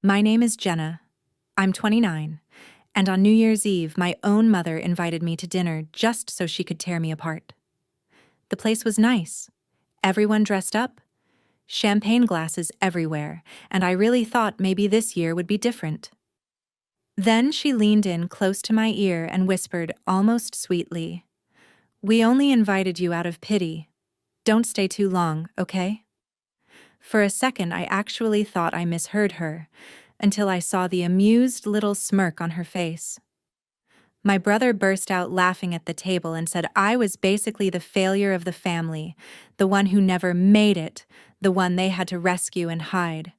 My name is Jenna. I'm 29, and on New Year's Eve, my own mother invited me to dinner just so she could tear me apart. The place was nice. Everyone dressed up, champagne glasses everywhere, and I really thought maybe this year would be different. Then she leaned in close to my ear and whispered almost sweetly, "We only invited you out of pity. Don't stay too long, okay?" For a second, I actually thought I misheard her, until I saw the amused little smirk on her face. My brother burst out laughing at the table and said I was basically the failure of the family, the one who never made it, the one they had to rescue and hide.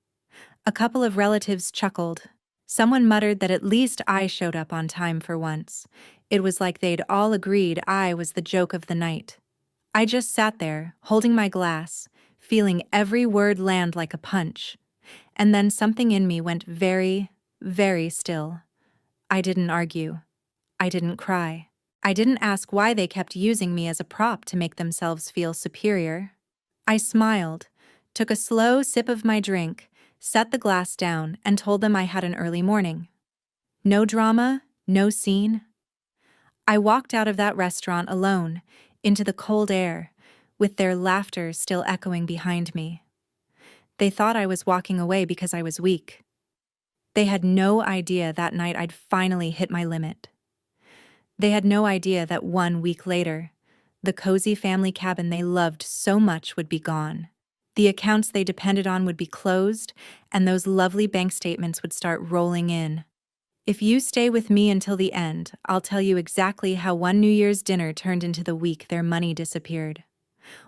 A couple of relatives chuckled. Someone muttered that at least I showed up on time for once. It was like they'd all agreed I was the joke of the night. I just sat there, holding my glass, feeling every word land like a punch. And then something in me went very, very still. I didn't argue. I didn't cry. I didn't ask why they kept using me as a prop to make themselves feel superior. I smiled, took a slow sip of my drink, set the glass down, and told them I had an early morning. No drama, no scene. I walked out of that restaurant alone, into the cold air, with their laughter still echoing behind me. They thought I was walking away because I was weak. They had no idea that night I'd finally hit my limit. They had no idea that 1 week later, the cozy family cabin they loved so much would be gone. The accounts they depended on would be closed, and those lovely bank statements would start rolling in. If you stay with me until the end, I'll tell you exactly how one New Year's dinner turned into the week their money disappeared.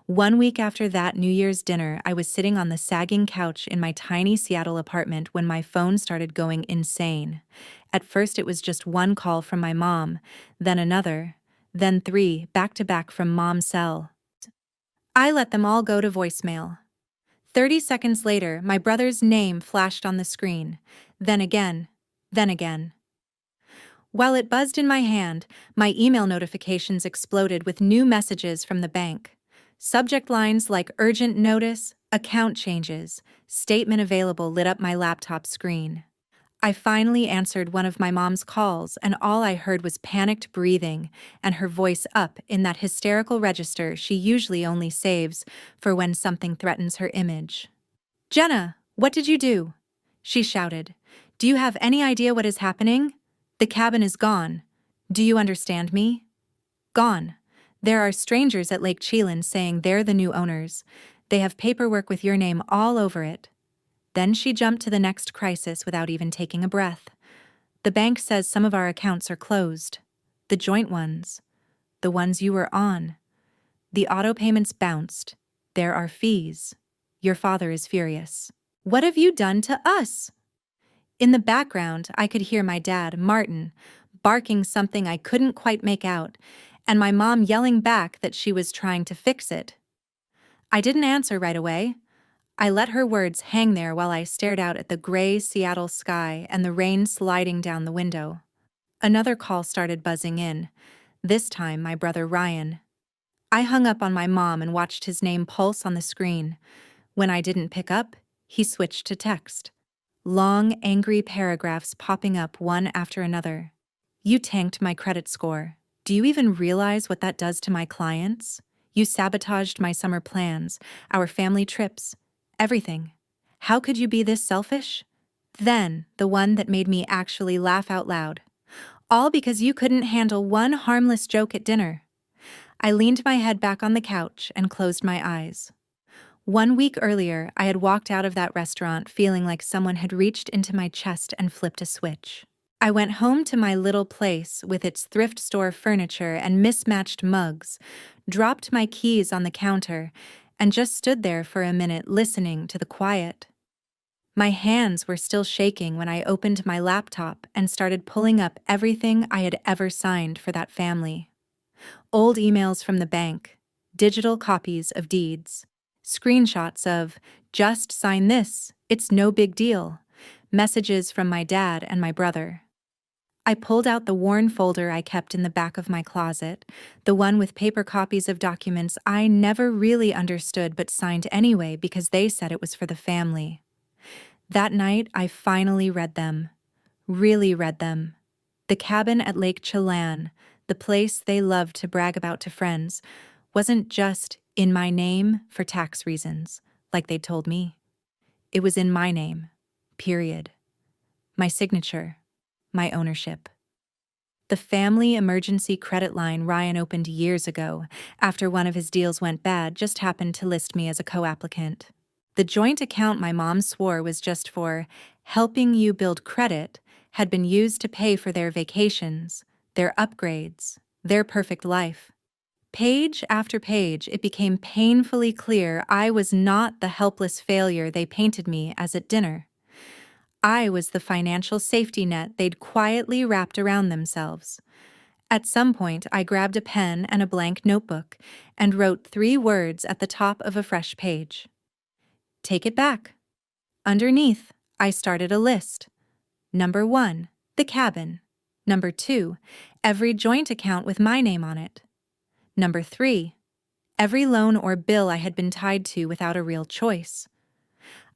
1 week after that New Year's dinner, I was sitting on the sagging couch in my tiny Seattle apartment when my phone started going insane. At first it was just one call from my mom, then another, then 3 back-to-back from Mom's cell. I let them all go to voicemail. 30 seconds later, my brother's name flashed on the screen. Then again, then again. While it buzzed in my hand, my email notifications exploded with new messages from the bank. Subject lines like urgent notice, account changes, statement available lit up my laptop screen. I finally answered one of my mom's calls, and all I heard was panicked breathing and her voice up in that hysterical register she usually only saves for when something threatens her image. "Jenna, what did you do?" she shouted. "Do you have any idea what is happening? The cabin is gone. Do you understand me? Gone. There are strangers at Lake Chelan saying they're the new owners. They have paperwork with your name all over it." Then she jumped to the next crisis without even taking a breath. "The bank says some of our accounts are closed. The joint ones. The ones you were on. The auto payments bounced. There are fees. Your father is furious." "What have you done to us?" In the background, I could hear my dad, Martin, barking something I couldn't quite make out, and my mom yelling back that she was trying to fix it. I didn't answer right away. I let her words hang there while I stared out at the gray Seattle sky and the rain sliding down the window. Another call started buzzing in, this time my brother Ryan. I hung up on my mom and watched his name pulse on the screen. When I didn't pick up, he switched to text. Long, angry paragraphs popping up one after another. "You tanked my credit score. Do you even realize what that does to my clients? You sabotaged my summer plans, our family trips, everything. How could you be this selfish?" Then, the one that made me actually laugh out loud. "All because you couldn't handle one harmless joke at dinner." I leaned my head back on the couch and closed my eyes. 1 week earlier, I had walked out of that restaurant feeling like someone had reached into my chest and flipped a switch. I went home to my little place with its thrift store furniture and mismatched mugs, dropped my keys on the counter, and just stood there for a minute listening to the quiet. My hands were still shaking when I opened my laptop and started pulling up everything I had ever signed for that family. Old emails from the bank, digital copies of deeds, screenshots of, "Just sign this, it's no big deal," messages from my dad and my brother. I pulled out the worn folder I kept in the back of my closet, the one with paper copies of documents I never really understood but signed anyway because they said it was for the family. That night, I finally read them. Really read them. The cabin at Lake Chelan, the place they loved to brag about to friends, wasn't just in my name for tax reasons, like they'd told me. It was in my name, period. My signature, my ownership. The family emergency credit line Ryan opened years ago, after one of his deals went bad, just happened to list me as a co-applicant. The joint account my mom swore was just for helping you build credit had been used to pay for their vacations, their upgrades, their perfect life. Page after page, it became painfully clear I was not the helpless failure they painted me as at dinner. I was the financial safety net they'd quietly wrapped around themselves. At some point, I grabbed a pen and a blank notebook and wrote 3 words at the top of a fresh page. Take it back. Underneath, I started a list. Number 1, the cabin. Number 2, every joint account with my name on it. Number 3, every loan or bill I had been tied to without a real choice.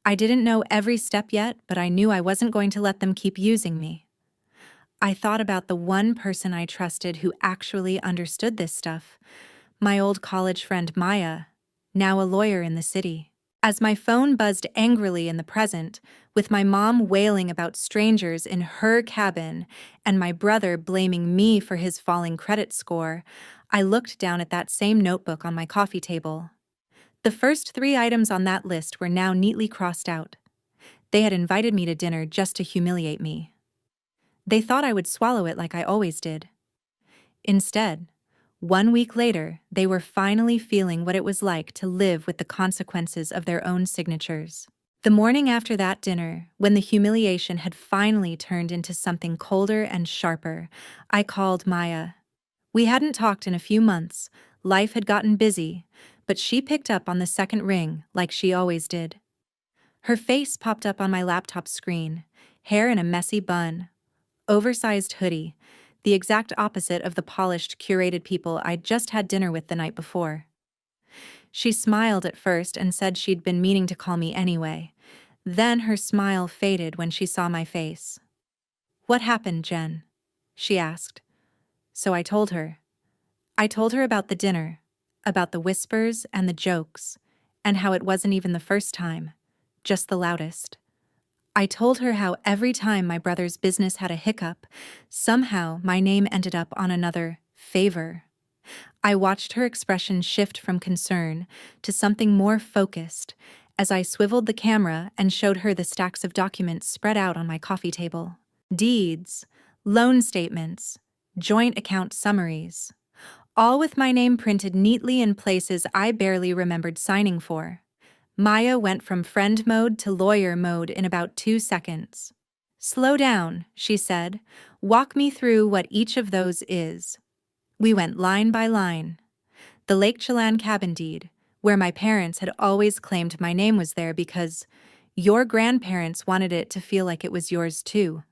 I didn't know every step yet, but I knew I wasn't going to let them keep using me. I thought about the one person I trusted who actually understood this stuff, my old college friend Maya, now a lawyer in the city. As my phone buzzed angrily in the present, with my mom wailing about strangers in her cabin and my brother blaming me for his falling credit score, I looked down at that same notebook on my coffee table. The first 3 items on that list were now neatly crossed out. They had invited me to dinner just to humiliate me. They thought I would swallow it like I always did. Instead, 1 week later, they were finally feeling what it was like to live with the consequences of their own signatures. The morning after that dinner, when the humiliation had finally turned into something colder and sharper, I called Maya. We hadn't talked in a few months, life had gotten busy, but she picked up on the second ring like she always did. Her face popped up on my laptop screen, hair in a messy bun, oversized hoodie, the exact opposite of the polished, curated people I'd just had dinner with the night before. She smiled at first and said she'd been meaning to call me anyway. Then her smile faded when she saw my face. "What happened, Jen?" she asked. So I told her. I told her about the dinner, about the whispers and the jokes, and how it wasn't even the first time, just the loudest. I told her how every time my brother's business had a hiccup, somehow my name ended up on another favor. I watched her expression shift from concern to something more focused as I swiveled the camera and showed her the stacks of documents spread out on my coffee table. Deeds, loan statements, joint account summaries, all with my name printed neatly in places I barely remembered signing for. Maya went from friend mode to lawyer mode in about 2 seconds. "Slow down," she said. "Walk me through what each of those is." We went line by line. The Lake Chelan cabin deed, where my parents had always claimed my name was there because your grandparents wanted it to feel like it was yours too.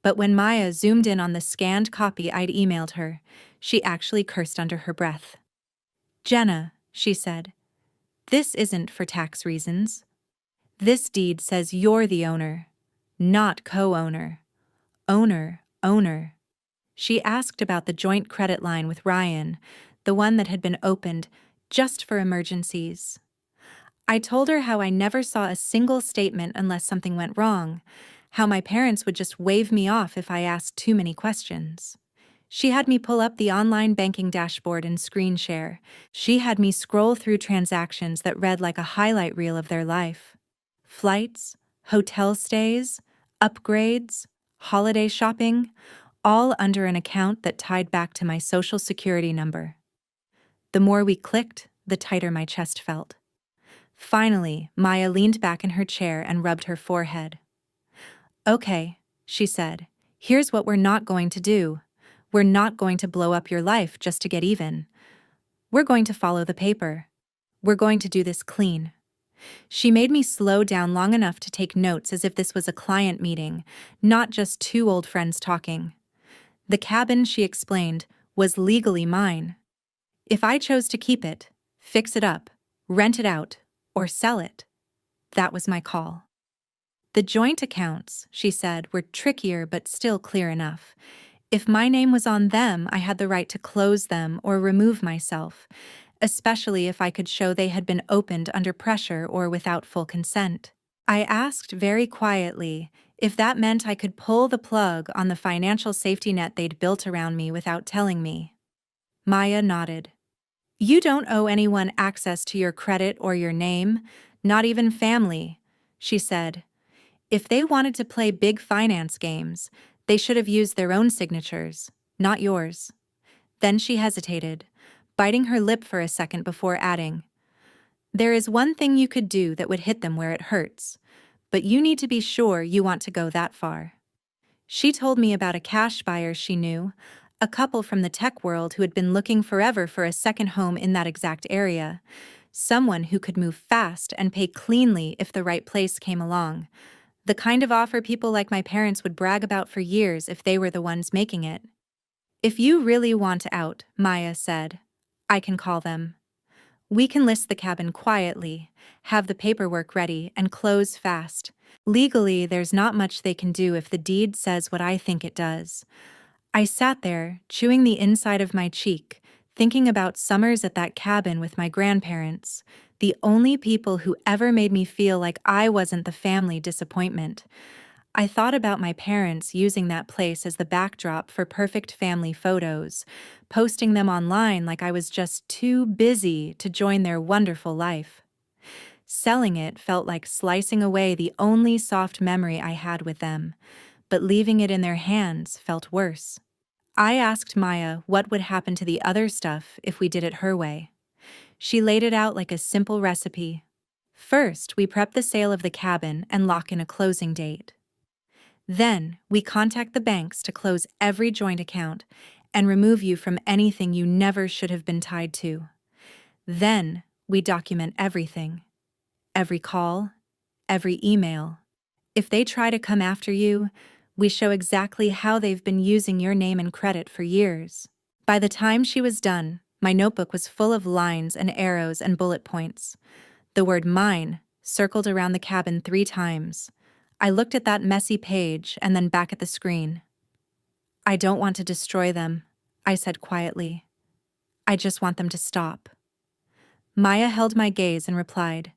But when Maya zoomed in on the scanned copy I'd emailed her, she actually cursed under her breath. "Jenna," she said, "this isn't for tax reasons. This deed says you're the owner, not co-owner. Owner. She asked about the joint credit line with Ryan, the one that had been opened just for emergencies. I told her how I never saw a single statement unless something went wrong, how my parents would just wave me off if I asked too many questions. She had me pull up the online banking dashboard and screen share. She had me scroll through transactions that read like a highlight reel of their life. Flights, hotel stays, upgrades, holiday shopping, all under an account that tied back to my social security number. The more we clicked, the tighter my chest felt. Finally, Maya leaned back in her chair and rubbed her forehead. "Okay," she said, "here's what we're not going to do. We're not going to blow up your life just to get even. We're going to follow the paper. We're going to do this clean." She made me slow down long enough to take notes as if this was a client meeting, not just 2 old friends talking. The cabin, she explained, was legally mine. If I chose to keep it, fix it up, rent it out, or sell it, that was my call. The joint accounts, she said, were trickier but still clear enough. If my name was on them, I had the right to close them or remove myself, especially if I could show they had been opened under pressure or without full consent. I asked very quietly if that meant I could pull the plug on the financial safety net they'd built around me without telling me. Maya nodded. You don't owe anyone access to your credit or your name, not even family, she said. If they wanted to play big finance games, they should have used their own signatures, not yours. Then she hesitated, biting her lip for a second before adding, there is one thing you could do that would hit them where it hurts, but you need to be sure you want to go that far. She told me about a cash buyer she knew, a couple from the tech world who had been looking forever for a second home in that exact area, someone who could move fast and pay cleanly if the right place came along, the kind of offer people like my parents would brag about for years if they were the ones making it. If you really want out, Maya said, I can call them. We can list the cabin quietly, have the paperwork ready, and close fast. Legally, there's not much they can do if the deed says what I think it does. I sat there, chewing the inside of my cheek, thinking about summers at that cabin with my grandparents, the only people who ever made me feel like I wasn't the family disappointment. I thought about my parents using that place as the backdrop for perfect family photos, posting them online like I was just too busy to join their wonderful life. Selling it felt like slicing away the only soft memory I had with them, but leaving it in their hands felt worse. I asked Maya what would happen to the other stuff if we did it her way. She laid it out like a simple recipe. First, we prep the sale of the cabin and lock in a closing date. Then, we contact the banks to close every joint account and remove you from anything you never should have been tied to. Then, we document everything. Every call, every email. If they try to come after you, we show exactly how they've been using your name and credit for years. By the time she was done, my notebook was full of lines and arrows and bullet points. The word mine circled around the cabin 3 times. I looked at that messy page and then back at the screen. I don't want to destroy them, I said quietly. I just want them to stop. Maya held my gaze and replied,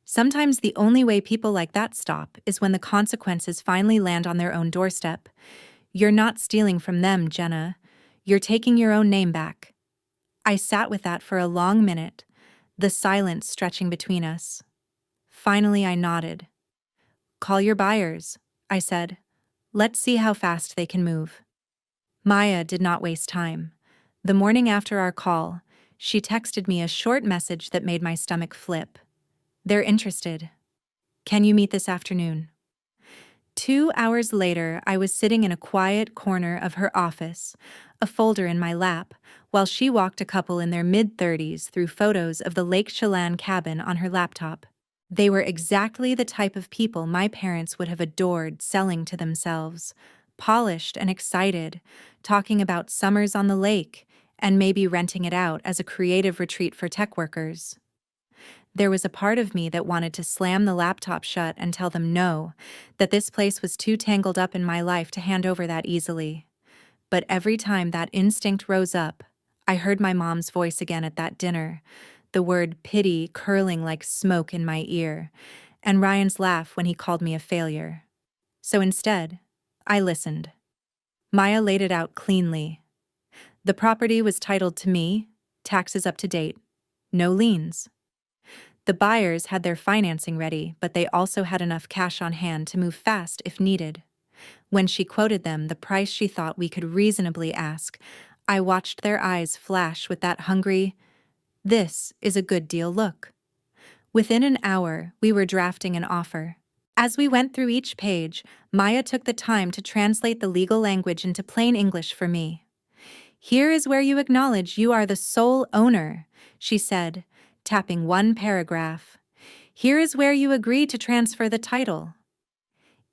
sometimes the only way people like that stop is when the consequences finally land on their own doorstep. You're not stealing from them, Jenna. You're taking your own name back. I sat with that for a long minute, the silence stretching between us. Finally, I nodded. Call your buyers, I said. Let's see how fast they can move. Maya did not waste time. The morning after our call, she texted me a short message that made my stomach flip. They're interested. Can you meet this afternoon? 2 hours later, I was sitting in a quiet corner of her office, a folder in my lap, while she walked a couple in their mid-30s through photos of the Lake Chelan cabin on her laptop. They were exactly the type of people my parents would have adored selling to themselves, polished and excited, talking about summers on the lake, and maybe renting it out as a creative retreat for tech workers. There was a part of me that wanted to slam the laptop shut and tell them no, that this place was too tangled up in my life to hand over that easily. But every time that instinct rose up, I heard my mom's voice again at that dinner, the word pity curling like smoke in my ear, and Ryan's laugh when he called me a failure. So instead, I listened. Maya laid it out cleanly. The property was titled to me, taxes up to date, no liens. The buyers had their financing ready, but they also had enough cash on hand to move fast if needed. When she quoted them the price she thought we could reasonably ask, I watched their eyes flash with that hungry, this is a good deal look. Within an hour, we were drafting an offer. As we went through each page, Maya took the time to translate the legal language into plain English for me. Here is where you acknowledge you are the sole owner, she said, tapping one paragraph. Here is where you agree to transfer the title.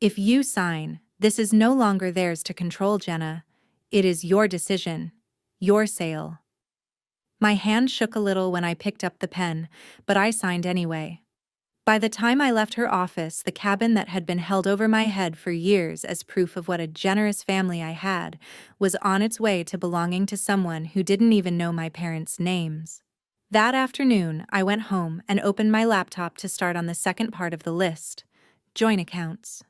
If you sign, this is no longer theirs to control, Jenna. It is your decision, your sale. My hand shook a little when I picked up the pen, but I signed anyway. By the time I left her office, the cabin that had been held over my head for years as proof of what a generous family I had was on its way to belonging to someone who didn't even know my parents' names. That afternoon, I went home and opened my laptop to start on the second part of the list: joint accounts.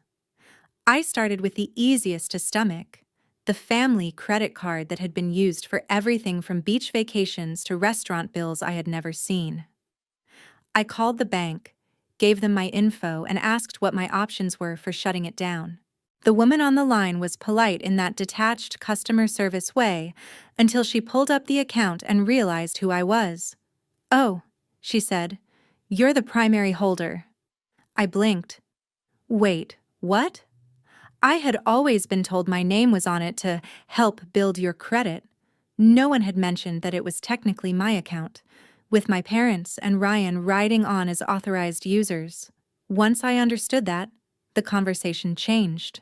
I started with the easiest to stomach: the family credit card that had been used for everything from beach vacations to restaurant bills I had never seen. I called the bank, gave them my info, and asked what my options were for shutting it down. The woman on the line was polite in that detached customer service way until she pulled up the account and realized who I was. "Oh," she said, "you're the primary holder." I blinked. Wait, what? I had always been told my name was on it to help build your credit. No one had mentioned that it was technically my account, with my parents and Ryan riding on as authorized users. Once I understood that, the conversation changed.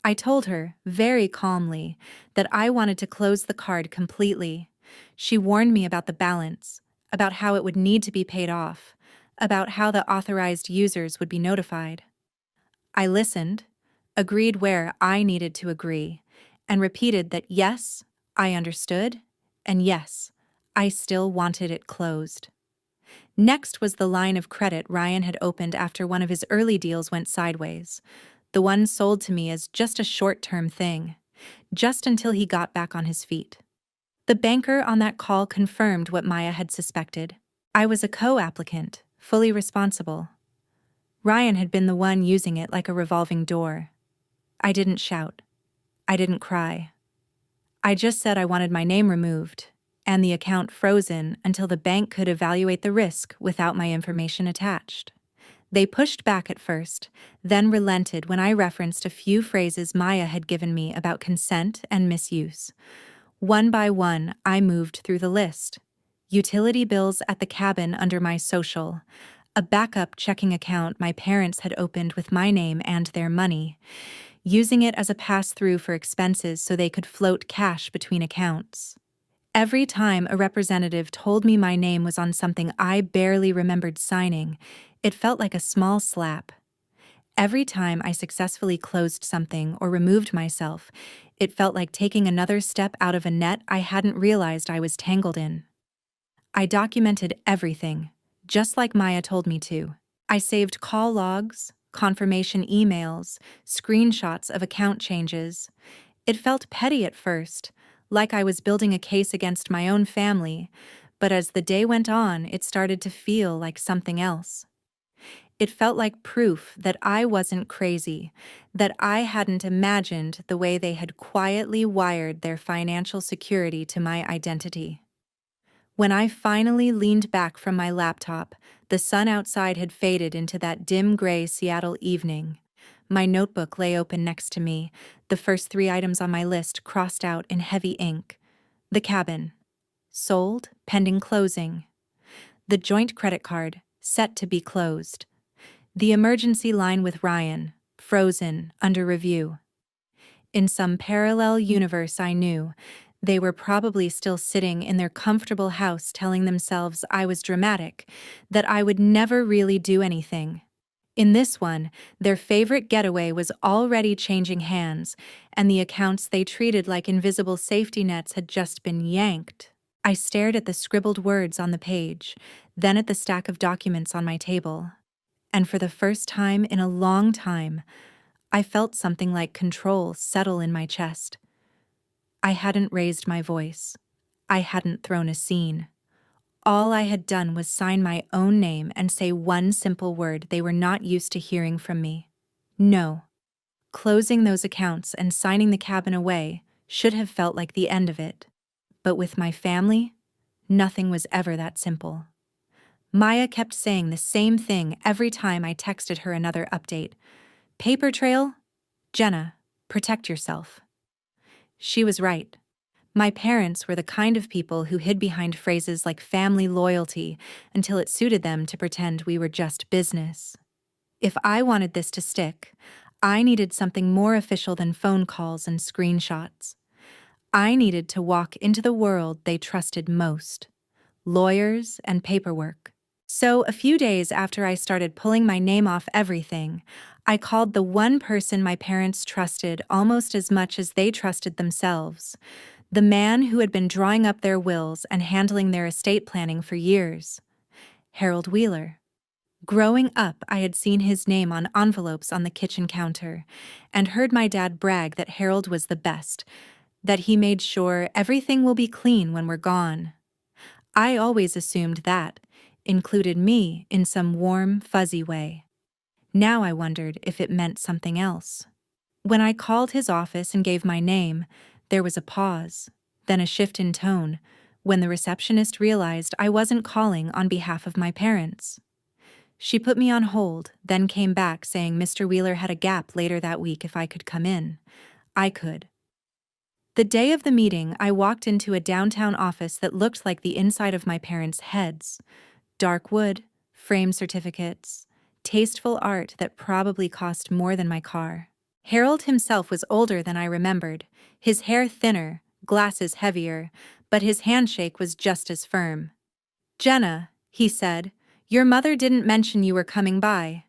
I told her, very calmly, that I wanted to close the card completely. She warned me about the balance, about how it would need to be paid off, about how the authorized users would be notified. I listened, agreed where I needed to agree, and repeated that yes, I understood, and yes, I still wanted it closed. Next was the line of credit Ryan had opened after one of his early deals went sideways, the one sold to me as just a short-term thing, just until he got back on his feet. The banker on that call confirmed what Maya had suspected. I was a co-applicant, fully responsible. Ryan had been the one using it like a revolving door. I didn't shout. I didn't cry. I just said I wanted my name removed and the account frozen until the bank could evaluate the risk without my information attached. They pushed back at first, then relented when I referenced a few phrases Maya had given me about consent and misuse. One by one, I moved through the list. Utility bills at the cabin under my social, a backup checking account my parents had opened with my name and their money, using it as a pass-through for expenses so they could float cash between accounts. Every time a representative told me my name was on something I barely remembered signing, it felt like a small slap. Every time I successfully closed something or removed myself, it felt like taking another step out of a net I hadn't realized I was tangled in. I documented everything, just like Maya told me to. I saved call logs, confirmation emails, screenshots of account changes. It felt petty at first, like I was building a case against my own family, but as the day went on, it started to feel like something else. It felt like proof that I wasn't crazy, that I hadn't imagined the way they had quietly wired their financial security to my identity. When I finally leaned back from my laptop, the sun outside had faded into that dim gray Seattle evening. My notebook lay open next to me, the first 3 items on my list crossed out in heavy ink. The cabin. Sold, pending closing. The joint credit card, set to be closed. The emergency line with Ryan, frozen, under review. In some parallel universe I knew, they were probably still sitting in their comfortable house telling themselves I was dramatic, that I would never really do anything. In this one, their favorite getaway was already changing hands, and the accounts they treated like invisible safety nets had just been yanked. I stared at the scribbled words on the page, then at the stack of documents on my table. And for the first time in a long time, I felt something like control settle in my chest. I hadn't raised my voice. I hadn't thrown a scene. All I had done was sign my own name and say one simple word they were not used to hearing from me. No. Closing those accounts and signing the cabin away should have felt like the end of it. But with my family, nothing was ever that simple. Maya kept saying the same thing every time I texted her another update. Paper trail? Jenna, protect yourself. She was right. My parents were the kind of people who hid behind phrases like family loyalty until it suited them to pretend we were just business. If I wanted this to stick, I needed something more official than phone calls and screenshots. I needed to walk into the world they trusted most: lawyers and paperwork. So, a few days after I started pulling my name off everything, I called the one person my parents trusted almost as much as they trusted themselves, the man who had been drawing up their wills and handling their estate planning for years, Harold Wheeler. Growing up, I had seen his name on envelopes on the kitchen counter and heard my dad brag that Harold was the best, that he made sure everything will be clean when we're gone. I always assumed that included me in some warm, fuzzy way. Now I wondered if it meant something else. When I called his office and gave my name, there was a pause, then a shift in tone, when the receptionist realized I wasn't calling on behalf of my parents. She put me on hold, then came back saying Mr. Wheeler had a gap later that week if I could come in. I could. The day of the meeting, I walked into a downtown office that looked like the inside of my parents' heads. Dark wood, frame certificates, tasteful art that probably cost more than my car. Harold himself was older than I remembered, his hair thinner, glasses heavier, but his handshake was just as firm. "Jenna," he said, "your mother didn't mention you were coming by."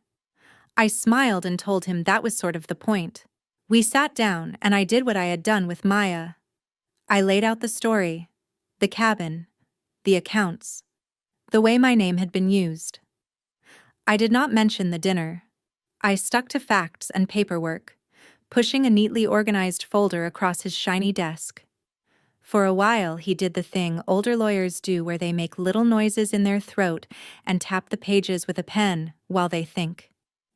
I smiled and told him that was sort of the point. We sat down, and I did what I had done with Maya. I laid out the story, the cabin, the accounts, the way my name had been used. I did not mention the dinner. I stuck to facts and paperwork, pushing a neatly organized folder across his shiny desk. For a while, he did the thing older lawyers do where they make little noises in their throat and tap the pages with a pen while they think.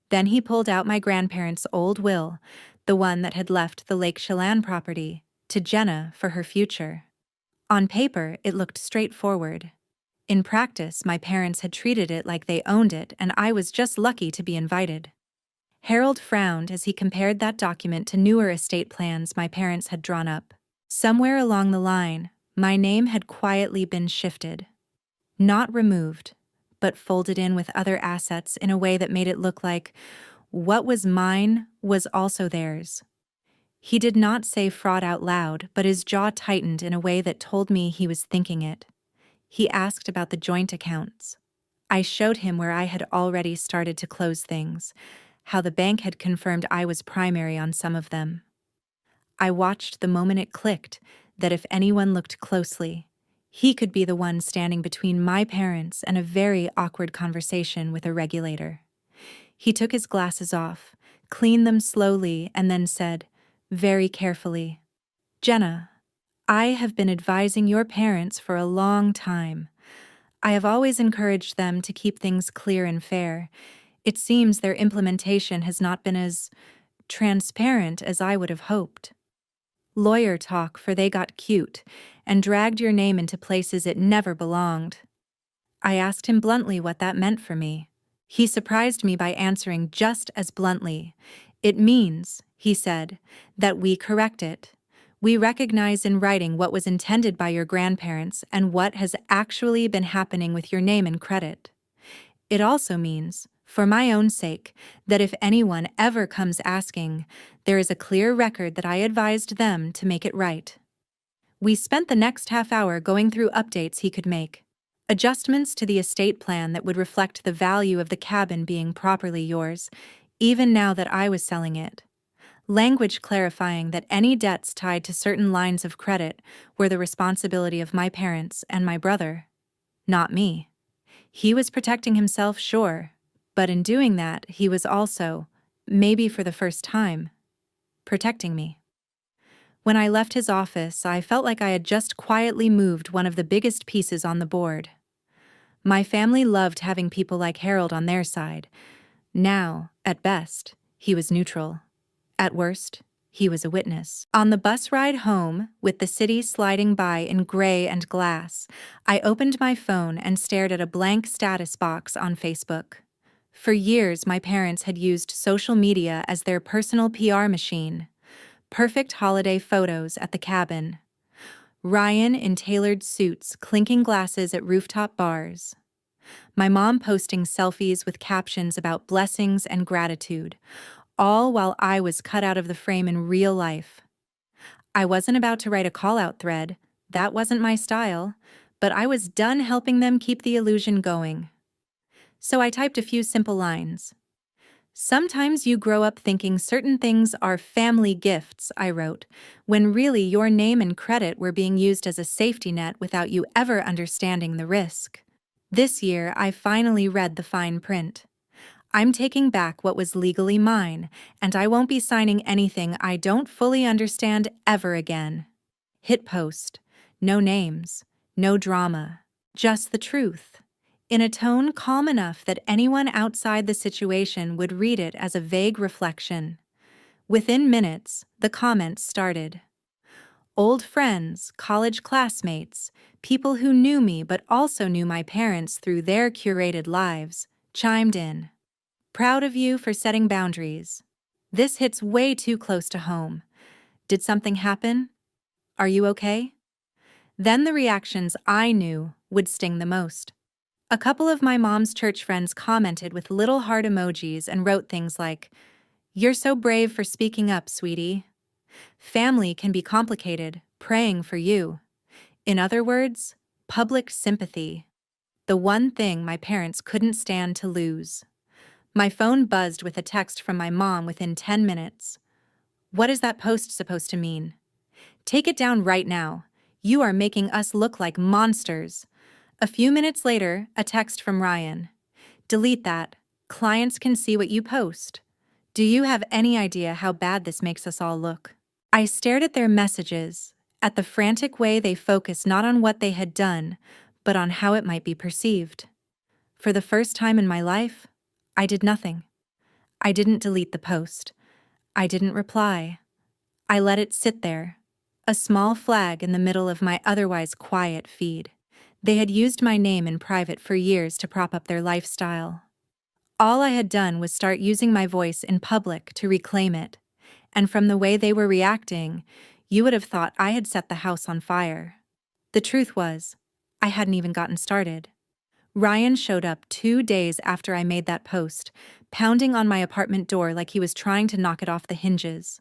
Then he pulled out my grandparents' old will, the one that had left the Lake Chelan property, to Jenna for her future. On paper, it looked straightforward. In practice, my parents had treated it like they owned it, and I was just lucky to be invited. Harold frowned as he compared that document to newer estate plans my parents had drawn up. Somewhere along the line, my name had quietly been shifted. Not removed, but folded in with other assets in a way that made it look like what was mine was also theirs. He did not say fraud out loud, but his jaw tightened in a way that told me he was thinking it. He asked about the joint accounts. I showed him where I had already started to close things, how the bank had confirmed I was primary on some of them. I watched the moment it clicked that if anyone looked closely, he could be the one standing between my parents and a very awkward conversation with a regulator. He took his glasses off, cleaned them slowly, and then said, very carefully, "Jenna, I have been advising your parents for a long time. I have always encouraged them to keep things clear and fair. It seems their implementation has not been as transparent as I would have hoped. Lawyer talk, for they got cute and dragged your name into places it never belonged." I asked him bluntly what that meant for me. He surprised me by answering just as bluntly. "It means," he said, "that we correct it. We recognize in writing what was intended by your grandparents and what has actually been happening with your name and credit. It also means, for my own sake, that if anyone ever comes asking, there is a clear record that I advised them to make it right." We spent the next half hour going through updates he could make. Adjustments to the estate plan that would reflect the value of the cabin being properly yours, even now that I was selling it. Language clarifying that any debts tied to certain lines of credit were the responsibility of my parents and my brother, not me. He was protecting himself, sure, but in doing that, he was also, maybe for the first time, protecting me. When I left his office, I felt like I had just quietly moved one of the biggest pieces on the board. My family loved having people like Harold on their side. Now, at best, he was neutral. At worst, he was a witness. On the bus ride home, with the city sliding by in gray and glass, I opened my phone and stared at a blank status box on Facebook. For years, my parents had used social media as their personal PR machine. Perfect holiday photos at the cabin. Ryan in tailored suits clinking glasses at rooftop bars. My mom posting selfies with captions about blessings and gratitude, all while I was cut out of the frame in real life. I wasn't about to write a call-out thread, that wasn't my style, but I was done helping them keep the illusion going. So I typed a few simple lines. Sometimes you grow up thinking certain things are family gifts, I wrote, when really your name and credit were being used as a safety net without you ever understanding the risk. This year, I finally read the fine print. I'm taking back what was legally mine, and I won't be signing anything I don't fully understand ever again. Hit post. No names. No drama. Just the truth. In a tone calm enough that anyone outside the situation would read it as a vague reflection. Within minutes, the comments started. Old friends, college classmates, people who knew me but also knew my parents through their curated lives, chimed in. Proud of you for setting boundaries. This hits way too close to home. Did something happen? Are you okay? Then the reactions I knew would sting the most. A couple of my mom's church friends commented with little heart emojis and wrote things like, "You're so brave for speaking up, sweetie. Family can be complicated, praying for you." In other words, public sympathy. The one thing my parents couldn't stand to lose. My phone buzzed with a text from my mom within 10 minutes. "What is that post supposed to mean? Take it down right now. You are making us look like monsters." A few minutes later, a text from Ryan. "Delete that. Clients can see what you post. Do you have any idea how bad this makes us all look?" I stared at their messages, at the frantic way they focused not on what they had done, but on how it might be perceived. For the first time in my life, I did nothing. I didn't delete the post. I didn't reply. I let it sit there, a small flag in the middle of my otherwise quiet feed. They had used my name in private for years to prop up their lifestyle. All I had done was start using my voice in public to reclaim it, and from the way they were reacting, you would have thought I had set the house on fire. The truth was, I hadn't even gotten started. Ryan showed up 2 days after I made that post, pounding on my apartment door like he was trying to knock it off the hinges.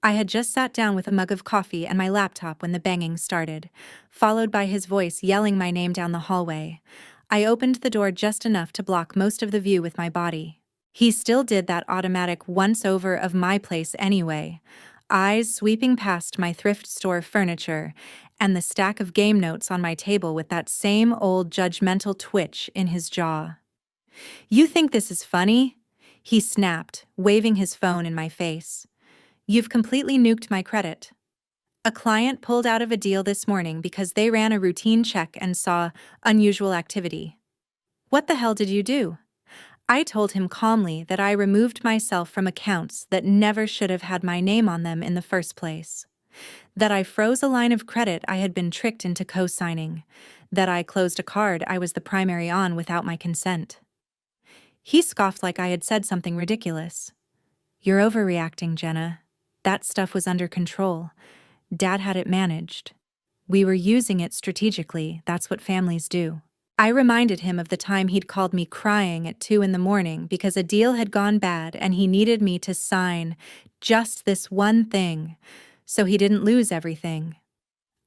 I had just sat down with a mug of coffee and my laptop when the banging started, followed by his voice yelling my name down the hallway. I opened the door just enough to block most of the view with my body. He still did that automatic once-over of my place anyway, eyes sweeping past my thrift store furniture and the stack of game notes on my table with that same old judgmental twitch in his jaw. "You think this is funny?" he snapped, waving his phone in my face. "You've completely nuked my credit. A client pulled out of a deal this morning because they ran a routine check and saw unusual activity. What the hell did you do?" I told him calmly that I removed myself from accounts that never should have had my name on them in the first place. That I froze a line of credit I had been tricked into co-signing. That I closed a card I was the primary on without my consent. He scoffed like I had said something ridiculous. "You're overreacting, Jenna. That stuff was under control. Dad had it managed. We were using it strategically, that's what families do." I reminded him of the time he'd called me crying at 2 in the morning because a deal had gone bad and he needed me to sign just this one thing, so he didn't lose everything.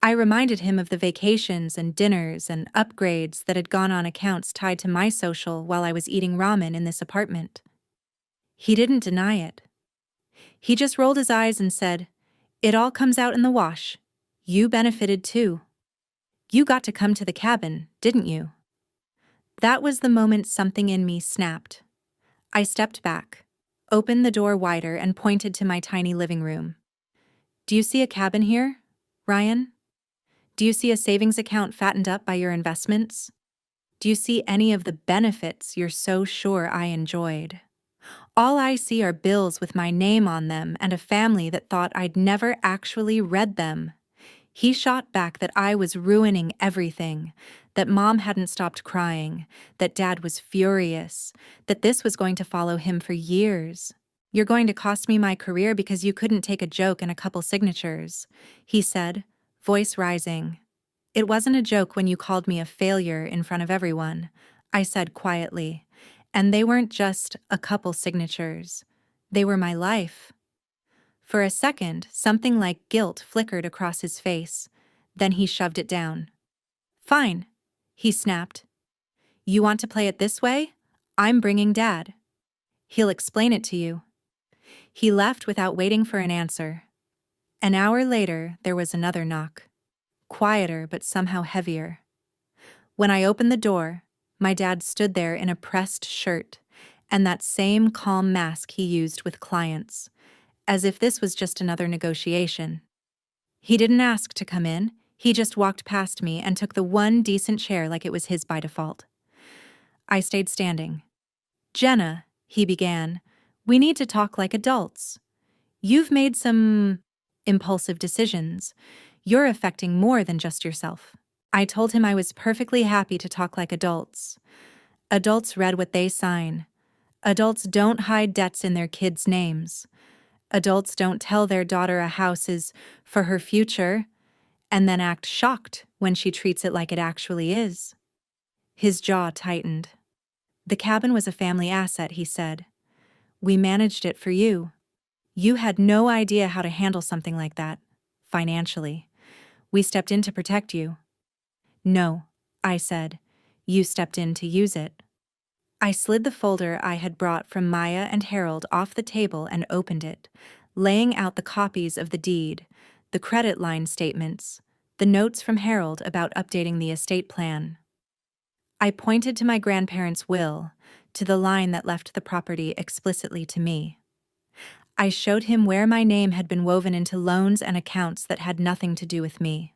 I reminded him of the vacations and dinners and upgrades that had gone on accounts tied to my social while I was eating ramen in this apartment. He didn't deny it. He just rolled his eyes and said, "It all comes out in the wash. You benefited too. You got to come to the cabin, didn't you?" That was the moment something in me snapped. I stepped back, opened the door wider and pointed to my tiny living room. "Do you see a cabin here, Ryan? Do you see a savings account fattened up by your investments? Do you see any of the benefits you're so sure I enjoyed? All I see are bills with my name on them and a family that thought I'd never actually read them." He shot back that I was ruining everything, that Mom hadn't stopped crying, that Dad was furious, that this was going to follow him for years. "You're going to cost me my career because you couldn't take a joke and a couple signatures," he said, voice rising. "It wasn't a joke when you called me a failure in front of everyone," I said quietly. "And they weren't just a couple signatures. They were my life." For a second, something like guilt flickered across his face. Then he shoved it down. "Fine," he snapped. "You want to play it this way? I'm bringing Dad. He'll explain it to you. He left without waiting for an answer. An hour later, there was another knock. Quieter, but somehow heavier. When I opened the door, my dad stood there in a pressed shirt and that same calm mask he used with clients, as if this was just another negotiation. He didn't ask to come in, he just walked past me and took the one decent chair like it was his by default. I stayed standing. "Jenna," he began, "we need to talk like adults. You've made some impulsive decisions. You're affecting more than just yourself." I told him I was perfectly happy to talk like adults. Adults read what they sign. Adults don't hide debts in their kids' names. Adults don't tell their daughter a house is for her future and then act shocked when she treats it like it actually is. His jaw tightened. "The cabin was a family asset," he said. "We managed it for you. You had no idea how to handle something like that, financially. We stepped in to protect you." "No," I said. "You stepped in to use it." I slid the folder I had brought from Maya and Harold off the table and opened it, laying out the copies of the deed, the credit line statements, the notes from Harold about updating the estate plan. I pointed to my grandparents' will, to the line that left the property explicitly to me. I showed him where my name had been woven into loans and accounts that had nothing to do with me.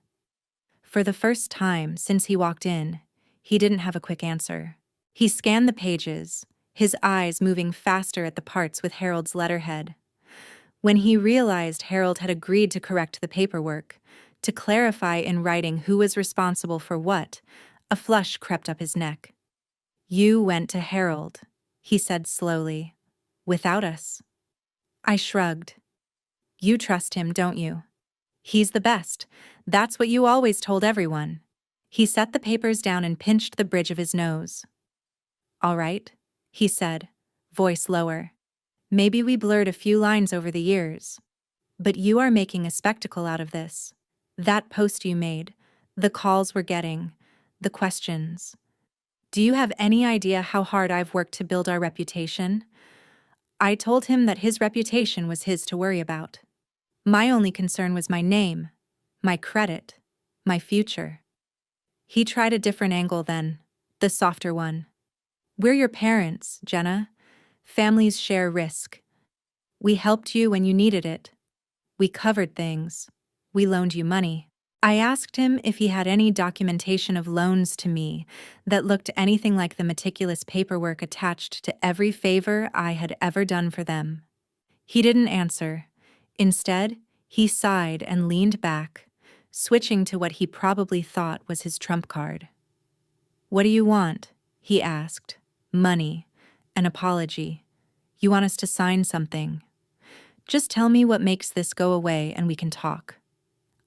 For the first time since he walked in, he didn't have a quick answer. He scanned the pages, his eyes moving faster at the parts with Harold's letterhead. When he realized Harold had agreed to correct the paperwork, to clarify in writing who was responsible for what, a flush crept up his neck. "You went to Harold," he said slowly, "without us." I shrugged. "You trust him, don't you? He's the best. That's what you always told everyone." He set the papers down and pinched the bridge of his nose. "All right," he said, voice lower. "Maybe we blurred a few lines over the years. But you are making a spectacle out of this. That post you made, the calls we're getting, the questions. Do you have any idea how hard I've worked to build our reputation?" I told him that his reputation was his to worry about. My only concern was my name, my credit, my future. He tried a different angle then, the softer one. "We're your parents, Jenna. Families share risk. We helped you when you needed it. We covered things. We loaned you money." I asked him if he had any documentation of loans to me that looked anything like the meticulous paperwork attached to every favor I had ever done for them. He didn't answer. Instead, he sighed and leaned back, switching to what he probably thought was his trump card. "What do you want?" he asked. "Money. An apology. You want us to sign something. Just tell me what makes this go away and we can talk."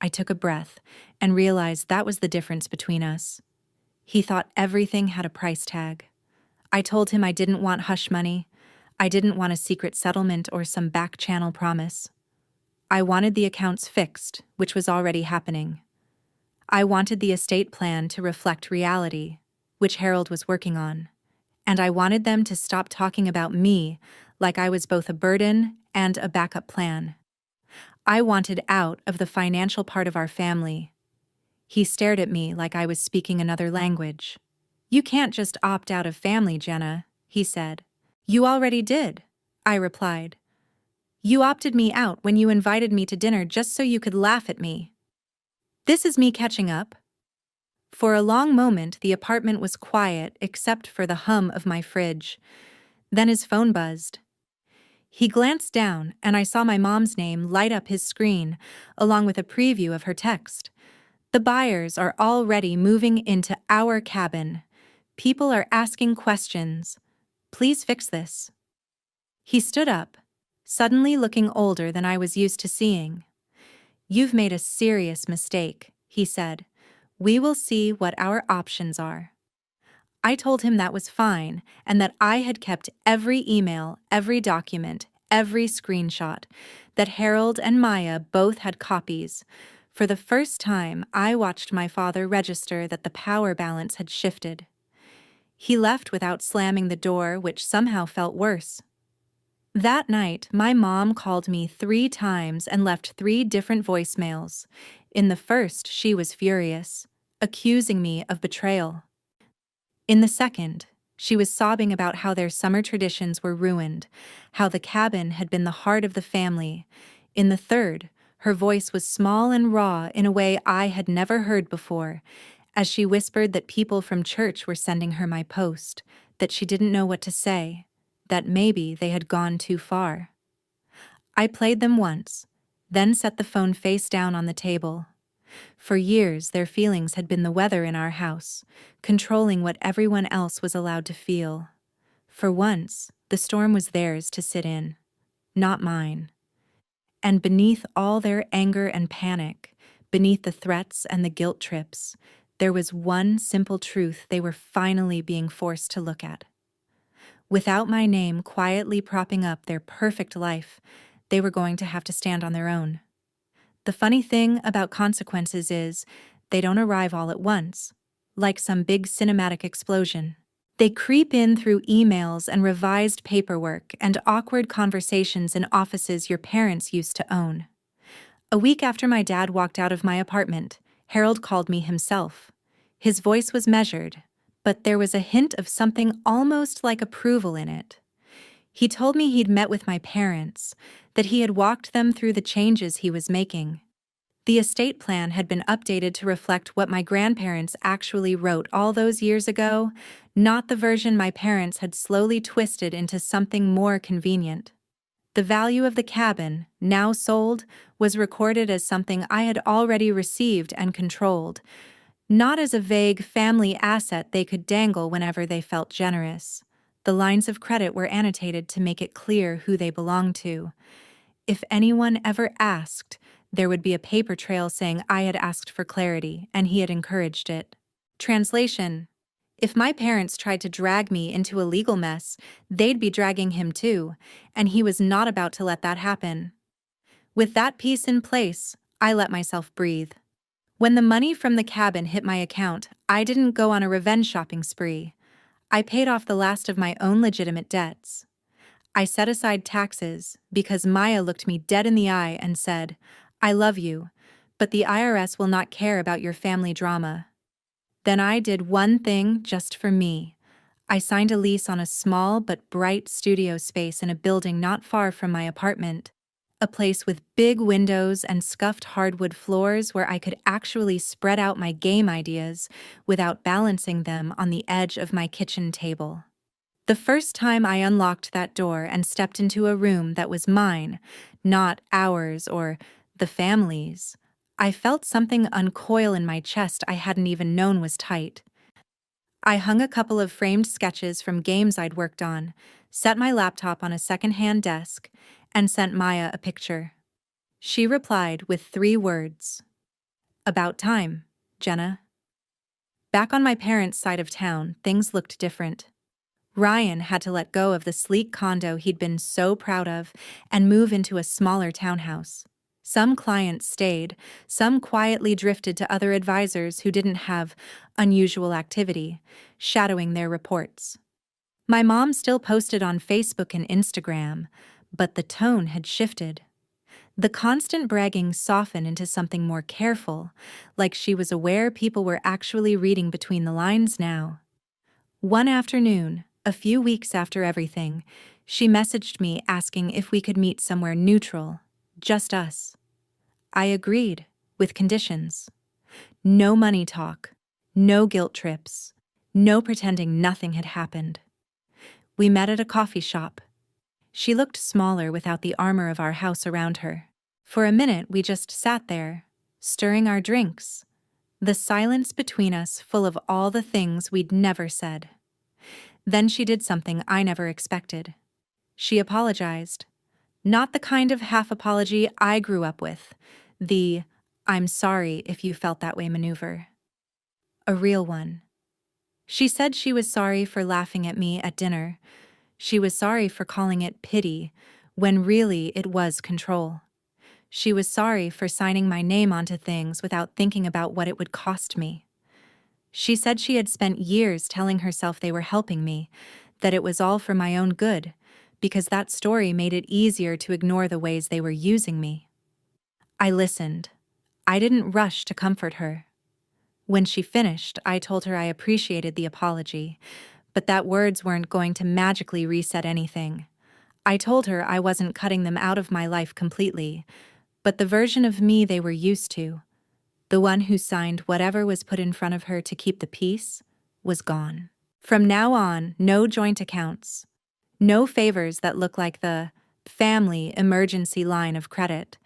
I took a breath and realized that was the difference between us. He thought everything had a price tag. I told him I didn't want hush money. I didn't want a secret settlement or some back-channel promise. I wanted the accounts fixed, which was already happening. I wanted the estate plan to reflect reality, which Harold was working on. And I wanted them to stop talking about me like I was both a burden and a backup plan. I wanted out of the financial part of our family. He stared at me like I was speaking another language. "You can't just opt out of family, Jenna," he said. "You already did," I replied. "You opted me out when you invited me to dinner just so you could laugh at me." This is me catching up. For a long moment, the apartment was quiet except for the hum of my fridge. Then his phone buzzed. He glanced down, and I saw my mom's name light up his screen, along with a preview of her text. "The buyers are already moving into our cabin. People are asking questions. Please fix this." He stood up, suddenly looking older than I was used to seeing. "You've made a serious mistake," he said. "We will see what our options are." I told him that was fine and that I had kept every email, every document, every screenshot, that Harold and Maya both had copies. For the first time, I watched my father register that the power balance had shifted. He left without slamming the door, which somehow felt worse. That night, my mom called me 3 times and left 3 different voicemails. In the first, she was furious, accusing me of betrayal. In the second, she was sobbing about how their summer traditions were ruined, how the cabin had been the heart of the family. In the third, her voice was small and raw in a way I had never heard before, as she whispered that people from church were sending her my post, that she didn't know what to say, that maybe they had gone too far. I played them once, then set the phone face down on the table. For years, their feelings had been the weather in our house, controlling what everyone else was allowed to feel. For once, the storm was theirs to sit in, not mine. And beneath all their anger and panic, beneath the threats and the guilt trips, there was one simple truth they were finally being forced to look at. Without my name quietly propping up their perfect life, they were going to have to stand on their own. The funny thing about consequences is, they don't arrive all at once, like some big cinematic explosion. They creep in through emails and revised paperwork and awkward conversations in offices your parents used to own. A week after my dad walked out of my apartment, Harold called me himself. His voice was measured, but there was a hint of something almost like approval in it. He told me he'd met with my parents, that he had walked them through the changes he was making. The estate plan had been updated to reflect what my grandparents actually wrote all those years ago, not the version my parents had slowly twisted into something more convenient. The value of the cabin, now sold, was recorded as something I had already received and controlled, not as a vague family asset they could dangle whenever they felt generous. The lines of credit were annotated to make it clear who they belonged to. If anyone ever asked, there would be a paper trail saying I had asked for clarity and he had encouraged it. Translation: if my parents tried to drag me into a legal mess, they'd be dragging him too, and he was not about to let that happen. With that piece in place, I let myself breathe. When the money from the cabin hit my account, I didn't go on a revenge shopping spree. I paid off the last of my own legitimate debts. I set aside taxes because Maya looked me dead in the eye and said, "I love you, but the IRS will not care about your family drama." Then I did one thing just for me. I signed a lease on a small but bright studio space in a building not far from my apartment, a place with big windows and scuffed hardwood floors where I could actually spread out my game ideas without balancing them on the edge of my kitchen table. The first time I unlocked that door and stepped into a room that was mine, not ours or the family's, I felt something uncoil in my chest I hadn't even known was tight. I hung a couple of framed sketches from games I'd worked on, set my laptop on a second-hand desk, and sent Maya a picture. She replied with 3 words. "About time, Jenna." Back on my parents' side of town, things looked different. Ryan had to let go of the sleek condo he'd been so proud of and move into a smaller townhouse. Some clients stayed, some quietly drifted to other advisors who didn't have unusual activity, shadowing their reports. My mom still posted on Facebook and Instagram, but the tone had shifted. The constant bragging softened into something more careful, like she was aware people were actually reading between the lines now. One afternoon, a few weeks after everything, she messaged me asking if we could meet somewhere neutral, just us. I agreed, with conditions. No money talk, no guilt trips, no pretending nothing had happened. We met at a coffee shop. She looked smaller without the armor of our house around her. For a minute, we just sat there, stirring our drinks, the silence between us full of all the things we'd never said. Then she did something I never expected. She apologized. Not the kind of half apology I grew up with, the "I'm sorry if you felt that way" maneuver. A real one. She said she was sorry for laughing at me at dinner. She was sorry for calling it pity, when really it was control. She was sorry for signing my name onto things without thinking about what it would cost me. She said she had spent years telling herself they were helping me, that it was all for my own good, because that story made it easier to ignore the ways they were using me. I listened. I didn't rush to comfort her. When she finished, I told her I appreciated the apology, but that words weren't going to magically reset anything. I told her I wasn't cutting them out of my life completely, but the version of me they were used to, the one who signed whatever was put in front of her to keep the peace, was gone. From now on, no joint accounts. No favors that look like the family emergency line of credit.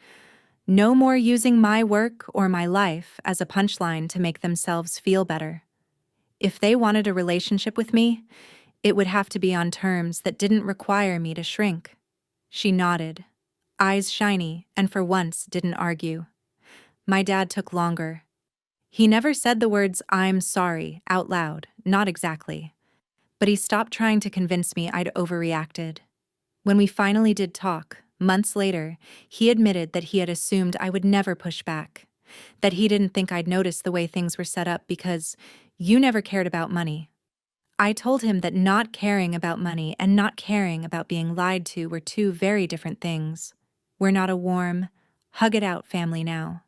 No more using my work or my life as a punchline to make themselves feel better. If they wanted a relationship with me, it would have to be on terms that didn't require me to shrink. She nodded, eyes shiny, and for once didn't argue. My dad took longer. He never said the words "I'm sorry" out loud, not exactly. But he stopped trying to convince me I'd overreacted. When we finally did talk, months later, he admitted that he had assumed I would never push back, that he didn't think I'd notice the way things were set up because you never cared about money. I told him that not caring about money and not caring about being lied to were two very different things. We're not a warm, hug-it-out family now.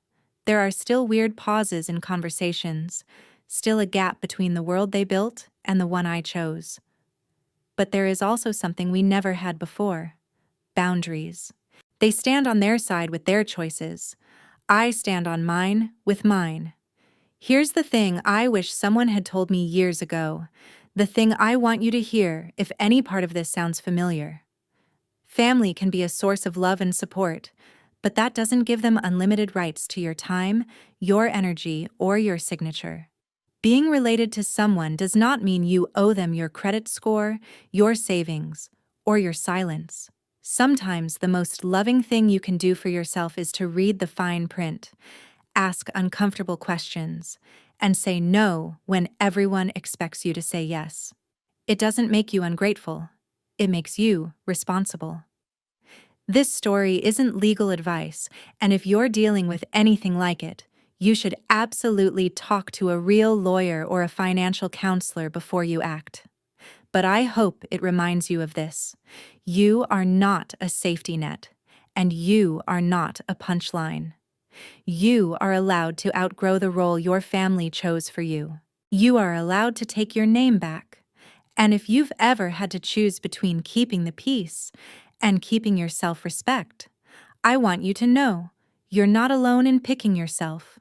There are still weird pauses in conversations, still a gap between the world they built and the one I chose. But there is also something we never had before: boundaries. They stand on their side with their choices. I stand on mine with mine. Here's the thing I wish someone had told me years ago, the thing I want you to hear if any part of this sounds familiar. Family can be a source of love and support, but that doesn't give them unlimited rights to your time, your energy, or your signature. Being related to someone does not mean you owe them your credit score, your savings, or your silence. Sometimes the most loving thing you can do for yourself is to read the fine print, ask uncomfortable questions, and say no when everyone expects you to say yes. It doesn't make you ungrateful. It makes you responsible. This story isn't legal advice, and if you're dealing with anything like it, you should absolutely talk to a real lawyer or a financial counselor before you act. But I hope it reminds you of this: you are not a safety net, and you are not a punchline. You are allowed to outgrow the role your family chose for you. You are allowed to take your name back. And if you've ever had to choose between keeping the peace and keeping your self-respect, I want you to know you're not alone in picking yourself.